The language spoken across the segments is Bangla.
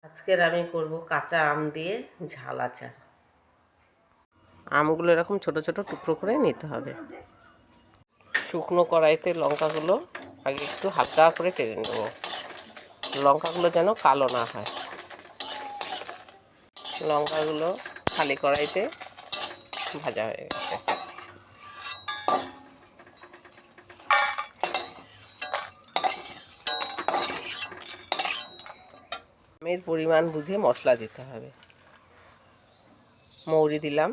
আজকের আমি করব কাঁচা আম দিয়ে ঝাল আচার। আমগুলো এরকম ছোট ছোট টুকরো করে নিতে হবে। শুকনো কড়াইতে লঙ্কাগুলো আগে একটু হালকা করে টেনে নেব, লঙ্কাগুলো যেন কালো না হয়। লঙ্কাগুলো খালি কড়াইতে ভাজা হয়ে গেছে। আমের পরিমাণ বুঝে মশলা দিতে হবে। মৌরি দিলাম,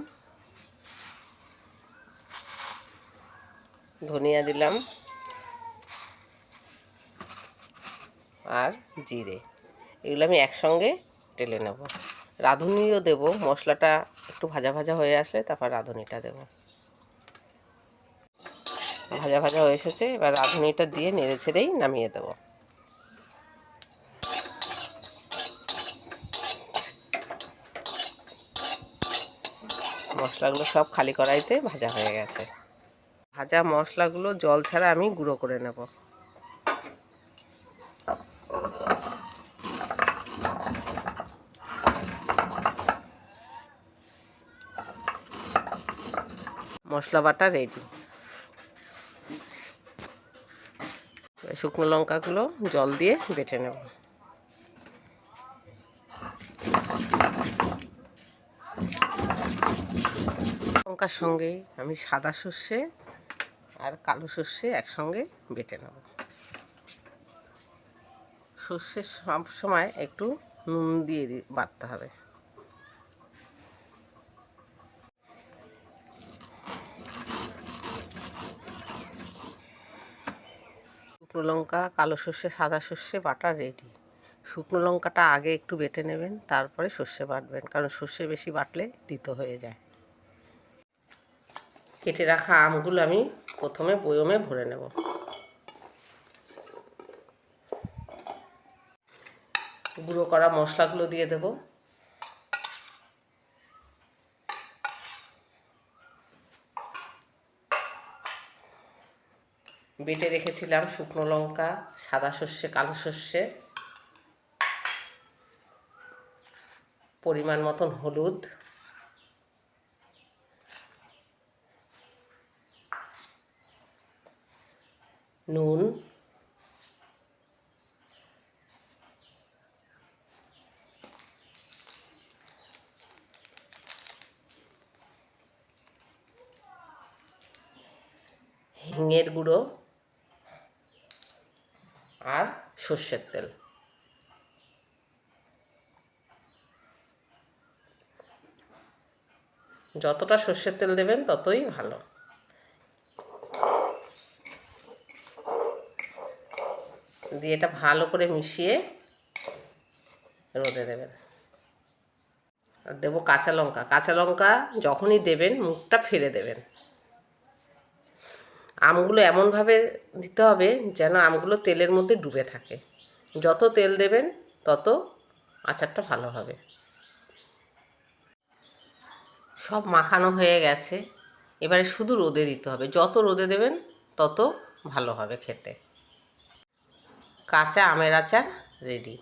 ধনিয়া দিলাম আর জিরে, এগুলো আমি একসঙ্গে টেলে নেব। রাঁধুনিও দেব, মশলাটা একটু ভাজা ভাজা হয়ে আসলে তারপর রাঁধুনিটা দেব। ভাজা ভাজা হয়ে এসেছে, এবার রাঁধুনিটা দিয়ে নেড়ে ছেড়েই নামিয়ে দেব। মশলাগুলো সব খালি কড়াইতে ভাজা হয়ে গেছে। ভাজা মশলাগুলো জল ছাড়া আমি গুঁড়ো করে নেব। মশলা বাটা রেডি। শুকনো লঙ্কাগুলো জল দিয়ে বেটে নেব। লঙ্কার সঙ্গে আমি সাদা সর্ষে আর কালো সর্ষে একসঙ্গে বেটে নেব। সর্ষে সব সময় একটু নুন দিয়ে বাটতে হবে। শুকনো লঙ্কা, কালো সর্ষে, সাদা সর্ষে বাটা রেডি। শুকনো লঙ্কাটা আগে একটু বেটে নেবেন, তারপরে সর্ষে বাটবেন, কারণ সর্ষে বেশি বাটলে তিতো হয়ে যায়। কেটে রাখা আমগুলো আমি প্রথমে বয়মে ভরে নেব। গুঁড়ো করা মশলাগুলো দিয়ে দেব। বেটে রেখেছিলাম শুকনো লঙ্কা, সাদা সর্ষে, কালো সর্ষে, পরিমাণ মতন হলুদ, নুন, হিঙের গুঁড়ো আর সর্ষের তেল। যতটা সর্ষের তেল দেবেন ততই ভালো। দিয়ে এটা ভালো করে মিশিয়ে রোদে দেবেন। আর দেবো কাঁচা লঙ্কা। কাঁচা লঙ্কা যখনই দেবেন মুখটা ফেলে দেবেন। আমগুলো এমনভাবে দিতে হবে যেন আমগুলো তেলের মধ্যে ডুবে থাকে। যত তেল দেবেন তত আচারটা ভালো হবে। সব মাখানো হয়ে গেছে, এবারে শুধু রোদে দিতে হবে। যত রোদে দেবেন তত ভালো হবে খেতে। কাঁচা আমের আচার রেডি।